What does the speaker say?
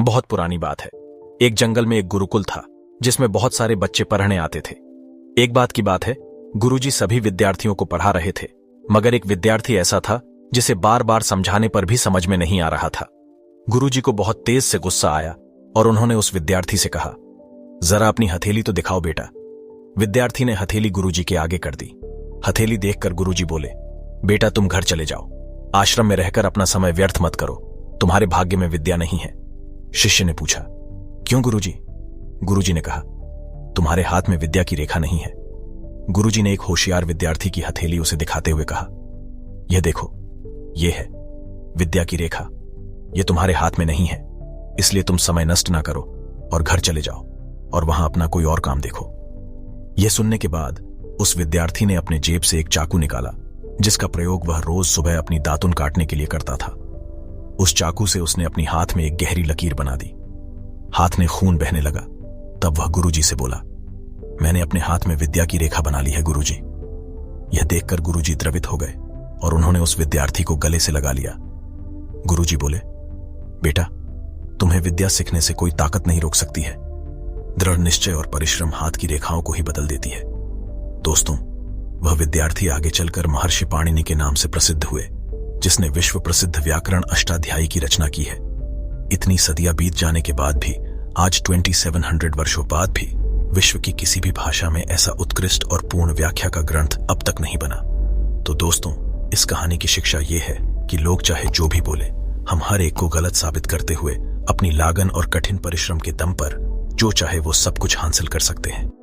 बहुत पुरानी बात है। एक जंगल में एक गुरुकुल था जिसमें बहुत सारे बच्चे पढ़ने आते थे। एक बात की बात है, गुरुजी सभी विद्यार्थियों को पढ़ा रहे थे, मगर एक विद्यार्थी ऐसा था जिसे बार बार समझाने पर भी समझ में नहीं आ रहा था। गुरुजी को बहुत तेज से गुस्सा आया और उन्होंने उस विद्यार्थी से कहा, जरा अपनी हथेली तो दिखाओ बेटा। विद्यार्थी ने हथेली गुरुजी के आगे कर दी। हथेली देखकर गुरुजी बोले, बेटा तुम घर चले जाओ, आश्रम में रहकर अपना समय व्यर्थ मत करो, तुम्हारे भाग्य में विद्या नहीं है। शिष्य ने पूछा, क्यों गुरुजी? गुरुजी ने कहा, तुम्हारे हाथ में विद्या की रेखा नहीं है। गुरुजी ने एक होशियार विद्यार्थी की हथेली उसे दिखाते हुए कहा, यह देखो, यह है विद्या की रेखा, यह तुम्हारे हाथ में नहीं है, इसलिए तुम समय नष्ट ना करो और घर चले जाओ और वहां अपना कोई और काम देखो। यह सुनने के बाद उस विद्यार्थी ने अपने जेब से एक चाकू निकाला जिसका प्रयोग वह रोज सुबह अपनी दातुन काटने के लिए करता था। उस चाकू से उसने अपनी हाथ में एक गहरी लकीर बना दी। हाथ में खून बहने लगा। तब वह गुरुजी से बोला, मैंने अपने हाथ में विद्या की रेखा बना ली है गुरुजी। यह देखकर गुरुजी द्रवित हो गए और उन्होंने उस विद्यार्थी को गले से लगा लिया। गुरुजी बोले, बेटा तुम्हें विद्या सीखने से कोई ताकत नहीं रोक सकती है। दृढ़ निश्चय और परिश्रम हाथ की रेखाओं को ही बदल देती है। दोस्तों, वह विद्यार्थी आगे चलकर महर्षि पाणिनि के नाम से प्रसिद्ध हुए, जिसने विश्व प्रसिद्ध व्याकरण अष्टाध्यायी की रचना की है। इतनी सदियां बीत जाने के बाद भी आज 2700 वर्षों बाद भी विश्व की किसी भी भाषा में ऐसा उत्कृष्ट और पूर्ण व्याख्या का ग्रंथ अब तक नहीं बना। तो दोस्तों, इस कहानी की शिक्षा यह है कि लोग चाहे जो भी बोले, हम हर एक को गलत साबित करते हुए अपनी लागन और कठिन परिश्रम के दम पर जो चाहे वो सब कुछ हासिल कर सकते हैं।